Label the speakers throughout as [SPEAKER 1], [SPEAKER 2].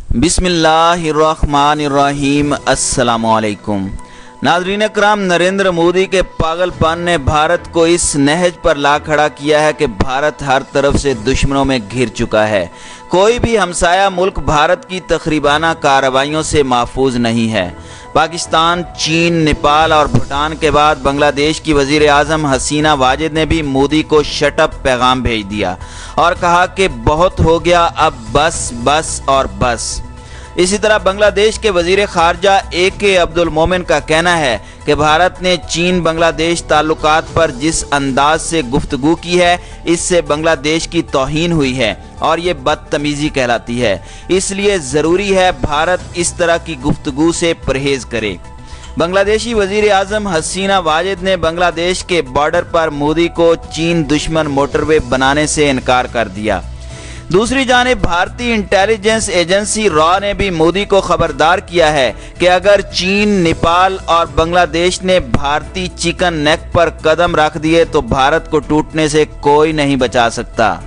[SPEAKER 1] बिस्मिल्लाहिर्रहमानिर्रहीम। अस्सलाम वालेकुम। नाज़रीन अकराम, नरेंद्र मोदी के पागलपन ने भारत को इस नहज पर ला खड़ा किया है कि भारत हर तरफ से दुश्मनों में घिर चुका है। कोई भी हमसाया मुल्क भारत की तखरीबाना कार्रवाइयों से महफूज नहीं है। पाकिस्तान, चीन, नेपाल और भूटान के बाद बांग्लादेश की वज़ीर आज़म हसीना वाजिद ने भी मोदी को शटअप पैगाम भेज दिया और कहा कि बहुत हो गया, अब बस बस और बस। इसी तरह बांग्लादेश के वज़ीर ख़ारजा AK अब्दुल मोमेन का कहना है कि भारत ने चीन बांग्लादेश ताल्लुकात पर जिस अंदाज से गुफ्तगू की है, इससे बांग्लादेश की तौहीन हुई है और ये बदतमीज़ी कहलाती है। इसलिए ज़रूरी है भारत इस तरह की गुफ्तगू से परहेज़ करे। बांग्लादेशी वज़ीर आज़म हसीना वाजिद ने बांग्लादेश के बॉर्डर पर मोदी को चीन दुश्मन मोटरवे बनाने से इनकार कर दिया। दूसरी जानिब भारतीय इंटेलिजेंस एजेंसी रॉ ने भी मोदी को खबरदार किया है कि अगर चीन, नेपाल और बांग्लादेश ने भारतीय चिकन नेक पर कदम रख दिए तो भारत को टूटने से कोई नहीं बचा सकता।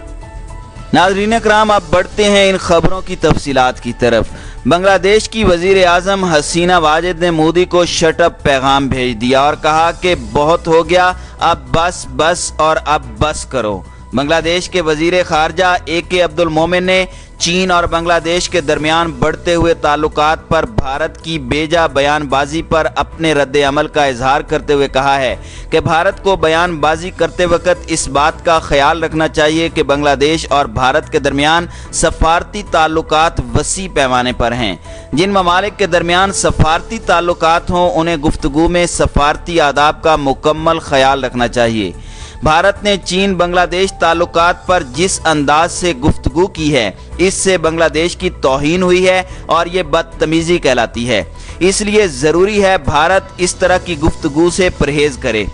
[SPEAKER 1] नाज़रीन अकराम, अब बढ़ते हैं इन खबरों की तफसीलात की तरफ। बांग्लादेश की वज़ीर आज़म हसीना वाजिद ने मोदी को शटअप पैगाम भेज दिया और कहा कि बहुत हो गया, अब बस बस और अब बस करो। बांग्लादेश के वज़ीर ख़ारजा AK अब्दुल मोमेन ने चीन और बांग्लादेश के दरमियान बढ़ते हुए ताल्लुकात पर भारत की बेजा बयानबाजी पर अपने रद्द अमल का इजहार करते हुए कहा है कि भारत को बयानबाजी करते वक्त इस बात का ख्याल रखना चाहिए कि बांग्लादेश और भारत के दरमियान सफारती ताल्लुकात वसी पैमाने पर हैं। जिन ममालिक के दरमियान सफारती ताल्लुकात हों, उन्हें गुफ्तगू में सफारती आदाब का मुकम्मल ख्याल रखना चाहिए। भारत ने चीन बांग्लादेश ताल्लुकात पर जिस अंदाज से गुफ्तगू की है, इससे बांग्लादेश की तौहीन हुई है और ये बदतमीज़ी कहलाती है। इसलिए ज़रूरी है भारत इस तरह की गुफ्तगू से परहेज़ करे।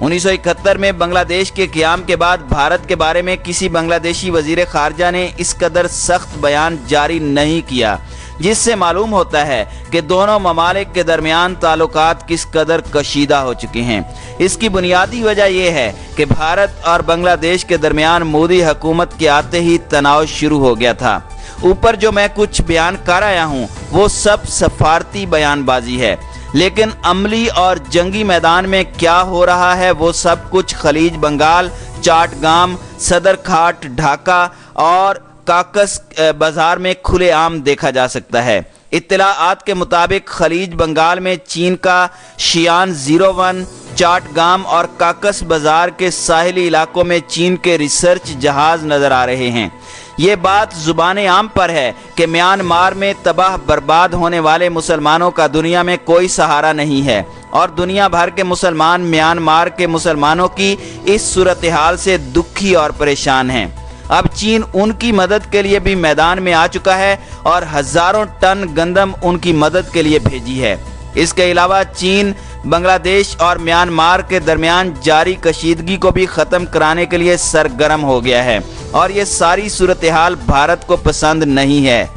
[SPEAKER 1] 1971 में बांग्लादेश के क़याम के बाद भारत के बारे में किसी बांग्लादेशी वज़ीर ख़ारजा ने इस कदर सख्त बयान जारी नहीं किया, जिससे मालूम होता है कि दोनों ममालिक के दरमियान ताल्लुकात किस कदर कशीदा हो चुके हैं। इसकी बुनियादी वजह यह है कि भारत और बांग्लादेश के दरमियान मोदी हुकूमत के आते ही तनाव शुरू हो गया था। ऊपर जो मैं कुछ बयान कर आया हूँ वो सब सफारती बयानबाजी है, लेकिन अमली और जंगी मैदान में क्या हो रहा है वो सब कुछ खलीज बंगाल, चाटगाम, सदर खाट, ढाका और काकस बाजार में खुलेआम देखा जा सकता है। इत्तलाआत के मुताबिक खलीज बंगाल में चीन का शियान 01, चाटगाम और काकस बाजार के साहिली इलाकों में चीन के रिसर्च जहाज नजर आ रहे हैं। ये बात जुबान आम पर है कि म्यांमार में तबाह बर्बाद होने वाले मुसलमानों का दुनिया में कोई सहारा नहीं है और दुनिया भर के मुसलमान म्यांमार के मुसलमानों की इस सूरत हाल से दुखी और परेशान हैं। अब चीन उनकी मदद के लिए भी मैदान में आ चुका है और हजारों टन गंदम उनकी मदद के लिए भेजी है। इसके अलावा चीन बांग्लादेश और म्यांमार के दरमियान जारी कशीदगी को भी ख़त्म कराने के लिए सरगर्म हो गया है और ये सारी सूरत हाल भारत को पसंद नहीं है।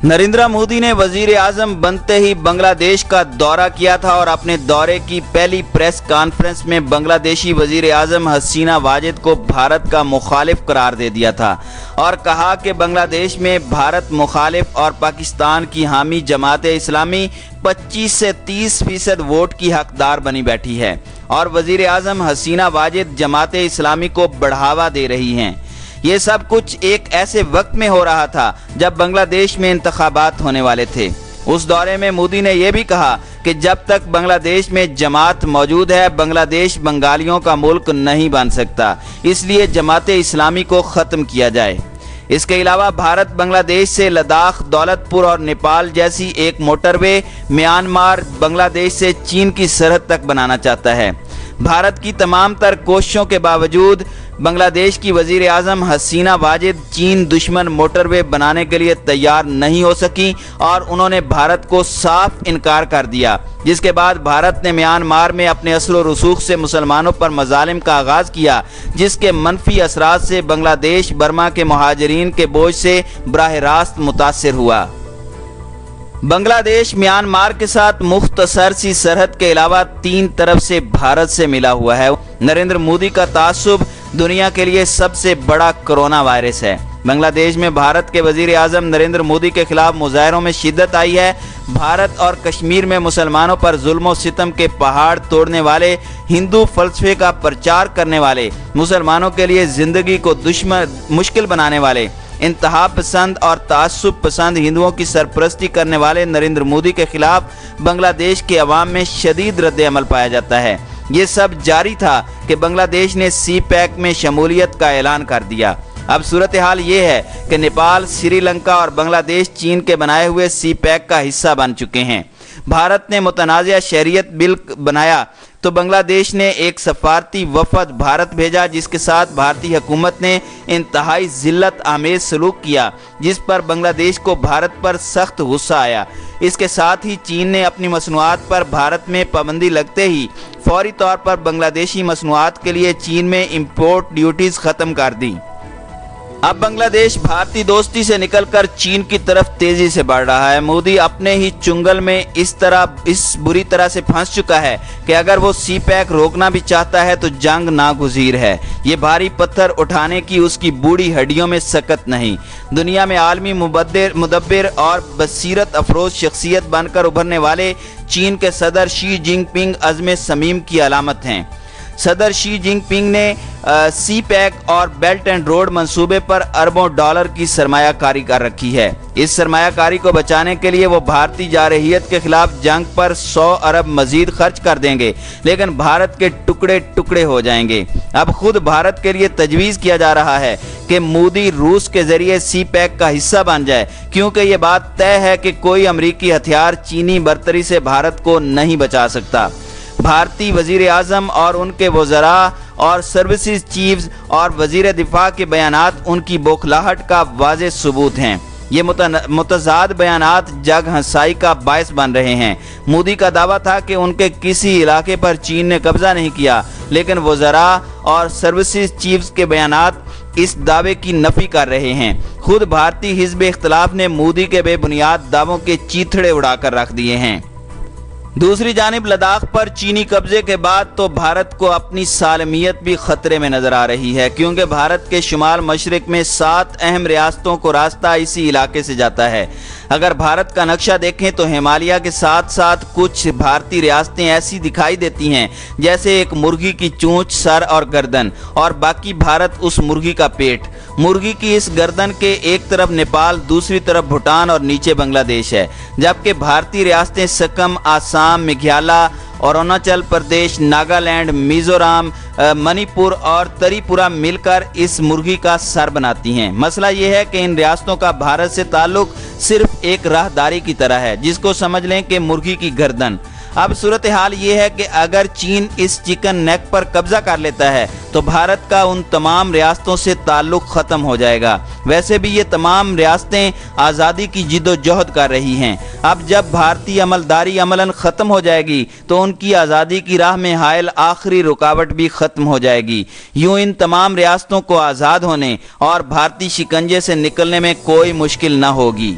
[SPEAKER 1] नरेंद्र मोदी ने वज़ीर आज़म बनते ही बांग्लादेश का दौरा किया था और अपने दौरे की पहली प्रेस कॉन्फ्रेंस में बांग्लादेशी वज़ीर आज़म हसीना वाजिद को भारत का मुखालिफ करार दे दिया था और कहा कि बांग्लादेश में भारत मुखालिफ और पाकिस्तान की हामी जमात इस्लामी 25 से 30% वोट की हकदार बनी बैठी है और वज़ीर आज़म हसीना वाजिद जमात इस्लामी को बढ़ावा दे रही हैं। ये सब कुछ एक ऐसे वक्त में हो रहा था जब बांग्लादेश में इंतखाबात होने वाले थे। उस दौरे में मोदी ने यह भी कहा कि जब तक बांग्लादेश में जमात मौजूद है, बांग्लादेश बंगालियों का मुल्क नहीं बन सकता, इसलिए जमात इस्लामी को ख़त्म किया जाए। इसके अलावा भारत बांग्लादेश से लद्दाख, दौलतपुर और नेपाल जैसी एक मोटरवे म्यांमार, बांग्लादेश से चीन की सरहद तक बनाना चाहता है। भारत की तमाम तर कोशिशों के बावजूद बांग्लादेश की वज़ीर आज़म हसीना वाजिद चीन दुश्मन मोटरवे बनाने के लिए तैयार नहीं हो सकी और उन्होंने भारत को साफ इनकार कर दिया, जिसके बाद भारत ने म्यांमार में अपने असर व रसूख से मुसलमानों पर मजालिम का आगाज़ किया, जिसके मनफी असरात से बांग्लादेश बर्मा के मुहाजिरीन के बोझ से बराह रास्त मुतासिर हुआ। बांग्लादेश म्यांमार के साथ मुख्तसर सी सरहद के अलावा 3 तरफ से भारत से मिला हुआ है। नरेंद्र मोदी का तासुब दुनिया के लिए सबसे बड़ा कोरोना वायरस है। बांग्लादेश में भारत के वजीर आजम नरेंद्र मोदी के खिलाफ मुजाहरों में शिद्दत आई है। भारत और कश्मीर में मुसलमानों पर जुल्म और सितम के पहाड़ तोड़ने वाले, हिंदू फलसफे का प्रचार करने वाले, मुसलमानों के लिए जिंदगी को मुश्किल बनाने वाले, इंतहा पसंद और तासुब पसंद हिंदुओं की सरपरस्ती करने वाले नरेंद्र मोदी के खिलाफ बांग्लादेश के अवाम में शदीद रद्द अमल पाया जाता है। ये सब जारी था कि बांग्लादेश ने CPEC में शमूलियत का ऐलान कर दिया। अब सूरत हाल ये है कि नेपाल, श्रीलंका और बांग्लादेश चीन के बनाए हुए CPEC का हिस्सा बन चुके हैं। भारत ने मुतनाज़िया शरीयत बिल बनाया तो बांग्लादेश ने एक सफारती वफद भारत भेजा, जिसके साथ भारतीय हुकूमत ने इंतहाई जिल्लत आमेज सलूक किया, जिस पर बांग्लादेश को भारत पर सख्त गुस्सा आया। इसके साथ ही चीन ने अपनी मसनूआत पर भारत में पाबंदी लगते ही फौरी तौर पर बांग्लादेशी मसनूआत के लिए चीन में इंपोर्ट ड्यूटीज खत्म कर दी। अब बांग्लादेश भारतीय दोस्ती से निकलकर चीन की तरफ तेजी से बढ़ रहा है। मोदी अपने ही चुंगल में इस बुरी तरह से फंस चुका है कि अगर वो CPEC रोकना भी चाहता है तो जंग नागुज़ीर है। ये भारी पत्थर उठाने की उसकी बूढ़ी हड्डियों में सकत नहीं। दुनिया में आलमी मुदब्बिर और बसीरत अफरोज शख्सियत बनकर उभरने वाले चीन के सदर शी जिनपिंग अज़्म समीम की अलामत हैं। सदर शी जिनपिंग ने CPEC और बेल्ट एंड रोड मंसूबे पर अरबों डॉलर की सरमायाकारी कर रखी है। इस सरमायाकारी को बचाने के लिए वो भारतीय जारहियत के खिलाफ जंग पर 100 अरब मजीद खर्च कर देंगे, लेकिन भारत के टुकड़े टुकड़े हो जाएंगे। अब खुद भारत के लिए तजवीज़ किया जा रहा है कि मोदी रूस के जरिए CPEC का हिस्सा बन जाए, क्योंकि ये बात तय है कि कोई अमरीकी हथियार चीनी बर्तरी से भारत को नहीं बचा सकता। भारतीय वजीर आजम और उनके वज़रा और सर्विसेज चीफ्स और वजीर दिफा के बयानात उनकी बौखलाहट का वाज़ेह सबूत हैं। ये मुतज़ाद बयानात जग हंसाई का बायस बन रहे हैं। मोदी का दावा था कि उनके किसी इलाके पर चीन ने कब्जा नहीं किया, लेकिन वज़रा और सर्विसेज चीफ्स के बयानात इस दावे की नफी कर रहे हैं। खुद भारतीय हिज़्ब इख्तिलाफ ने मोदी के बेबुनियाद दावों के चीथड़े उड़ाकर रख दिए हैं। दूसरी जानिब लद्दाख पर चीनी कब्जे के बाद तो भारत को अपनी सालमियत भी खतरे में नजर आ रही है, क्योंकि भारत के शुमाल मशरिक में 7 अहम रियासतों को रास्ता इसी इलाके से जाता है। अगर भारत का नक्शा देखें तो हिमालय के साथ साथ कुछ भारतीय रियासतें ऐसी दिखाई देती हैं जैसे एक मुर्गी की चोंच, सर और गर्दन, और बाकी भारत उस मुर्गी का पेट। मुर्गी की इस गर्दन के एक तरफ नेपाल, दूसरी तरफ भूटान और नीचे बांग्लादेश है, जबकि भारतीय रियासतें सिक्किम, आसाम, मेघालय, अरुणाचल प्रदेश, नागालैंड, मिजोरम, मणिपुर और त्रिपुरा मिलकर इस मुर्गी का सर बनाती हैं। मसला ये है कि इन रियासतों का भारत से ताल्लुक सिर्फ एक राहदारी की तरह है, जिसको समझ लें कि मुर्गी की गर्दन। अब सूरत हाल ये है कि अगर चीन इस चिकन नेक पर कब्जा कर लेता है तो भारत का उन तमाम रियासतों से ताल्लुक ख़त्म हो जाएगा। वैसे भी ये तमाम रियासतें आज़ादी की जिद्दोजहद कर रही हैं। अब जब भारतीय अमलदारी अमलन ख़त्म हो जाएगी तो उनकी आज़ादी की राह में हायल आखिरी रुकावट भी ख़त्म हो जाएगी। यूँ इन तमाम रियासतों को आज़ाद होने और भारतीय शिकंजे से निकलने में कोई मुश्किल न होगी।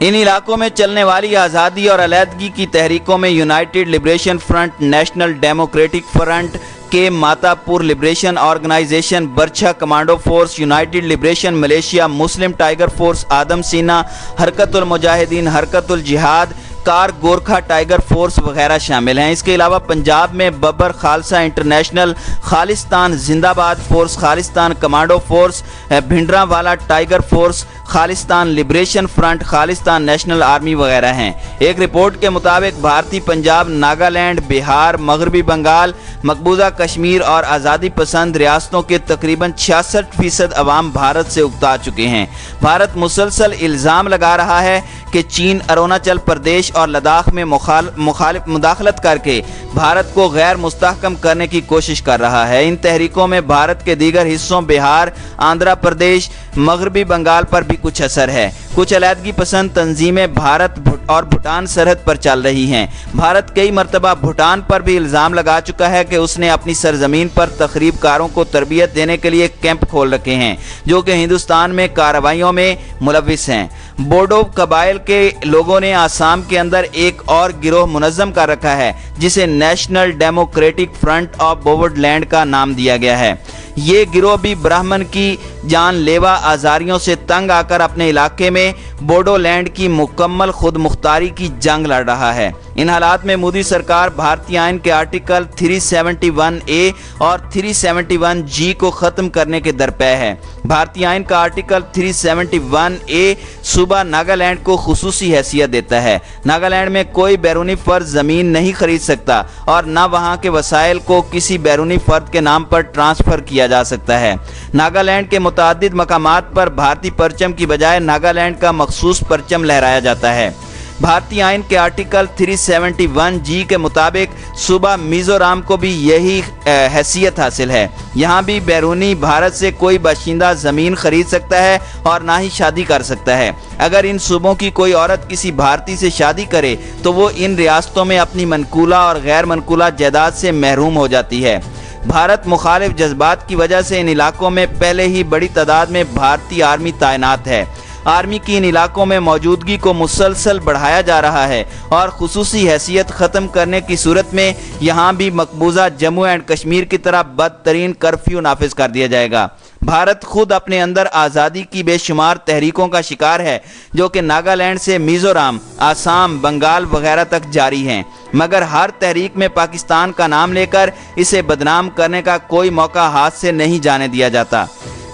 [SPEAKER 1] इन इलाकों में चलने वाली आज़ादी और अलहदगी की तहरीकों में united liberation front, national democratic front Kamatapur liberation organisation, बर्छा commando force, united liberation Malaysia, Muslim tiger force, आदम सीना, हरकतुल मुजाहिदीन, हरकतुल जिहाद, कार गोरखा टाइगर फोर्स वगैरह शामिल हैं। इसके अलावा पंजाब में बबर खालसा इंटरनेशनल, खालिस्तान जिंदाबाद force, Khalistan commando force, Bhindranwale tiger force, Khalistan liberation front, Khalistan national army वगैरह हैं। एक रिपोर्ट के मुताबिक भारतीय पंजाब, नागालैंड, बिहार, मगरबी बंगाल, मकबूजा कश्मीर और आज़ादी पसंद रियासतों के तकरीबन 66% अवाम भारत से उकता चुके हैं। भारत मुसलसल इल्ज़ाम लगा रहा है कि चीन अरुणाचल प्रदेश और लद्दाख में मुदाखलत करके भारत को गैर मुस्तहकम करने की कोशिश कर रहा है। इन तहरीकों में भारत के दीगर हिस्सों बिहार, आंध्र प्रदेश, मगरबी बंगाल पर भी कुछ असर है। कुछ अलहदगी पसंद तंजीमें भारत और भूटान सरहद पर चल रही हैं। भारत कई मरतबा भूटान पर भी इल्ज़ाम लगा चुका है कि उसने अपनी सरजमीन पर तखरीबकारों को तरबियत देने के लिए कैंप खोल रखे हैं, जो कि हिंदुस्तान में कार्रवाइयों में मुलविस हैं। बोडो कबाइल के लोगों ने आसाम के अंदर एक और गिरोह मुनज़्ज़म कर रखा है, जिसे national democratic front of Bodoland का नाम दिया गया है। ये गिरोह भी ब्राह्मण की जानलेवा आज़ारियों से तंग आकर अपने इलाके में बोडोलैंड की मुकम्मल खुद मुख्तारी की जंग लड़ रहा है। इन हालात में मोदी सरकार भारतीय आइन के आर्टिकल 371A और 371G को ख़त्म करने के दरपे है। भारतीय आइन का आर्टिकल 371A सूबा नागालैंड को खुसूसी हैसियत देता है। नागालैंड में कोई बैरूनी फ़र्द ज़मीन नहीं खरीद सकता और न वहाँ के वसाइल को किसी बैरूनी फ़र्द के नाम पर ट्रांसफ़र किया जा सकता है। नागालैंड के मुतादिद मकामात पर भारतीय परचम की बजाय नागालैंड का मखसूस परचम लहराया जाता है। भारतीय आइन के आर्टिकल 371G के मुताबिक सूबा मिज़ोरम को भी यही हैसियत हासिल है। यहाँ भी बैरूनी भारत से कोई बाशिंदा ज़मीन खरीद सकता है और ना ही शादी कर सकता है। अगर इन सूबों की कोई औरत किसी भारतीय से शादी करे तो वो इन रियासतों में अपनी मनकूला और गैर मनकूला जायदाद से महरूम हो जाती है। भारत मुखालिफ जज्बात की वजह से इन इलाकों में पहले ही बड़ी तादाद में भारतीय आर्मी तैनात है। आर्मी की इन इलाकों में मौजूदगी को मुसलसल बढ़ाया जा रहा है और खुसूसी हैसियत ख़त्म करने की सूरत में यहाँ भी मकबूजा जम्मू एंड कश्मीर की तरह बदतरीन कर्फ्यू नाफिज कर दिया जाएगा। भारत खुद अपने अंदर आज़ादी की बेशुमार तहरीकों का शिकार है जो कि नागालैंड से मिज़ोरम, आसाम, बंगाल वगैरह तक जारी हैं, मगर हर तहरीक में पाकिस्तान का नाम लेकर इसे बदनाम करने का कोई मौका हाथ से नहीं जाने दिया जाता।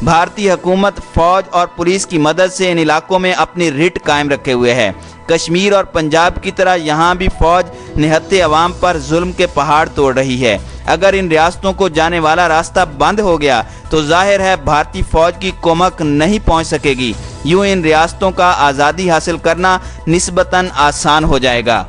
[SPEAKER 1] भारतीय हुकूमत फौज और पुलिस की मदद से इन इलाकों में अपनी रिट कायम रखे हुए है। कश्मीर और पंजाब की तरह यहाँ भी फौज निहत्ते अवाम पर जुल्म के पहाड़ तोड़ रही है। अगर इन रियासतों को जाने वाला रास्ता बंद हो गया तो जाहिर है भारतीय फौज की कुमक नहीं पहुँच सकेगी। यूँ इन रियासतों का आज़ादी हासिल करना निस्बतन आसान हो जाएगा।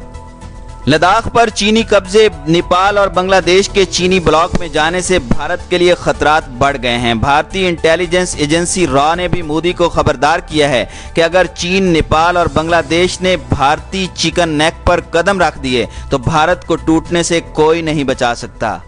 [SPEAKER 1] लद्दाख पर चीनी कब्जे नेपाल और बांग्लादेश के चीनी ब्लॉक में जाने से भारत के लिए खतरात बढ़ गए हैं। भारतीय इंटेलिजेंस एजेंसी रॉ ने भी मोदी को खबरदार किया है कि अगर चीन, नेपाल और बांग्लादेश ने भारतीय चिकन नेक पर कदम रख दिए तो भारत को टूटने से कोई नहीं बचा सकता।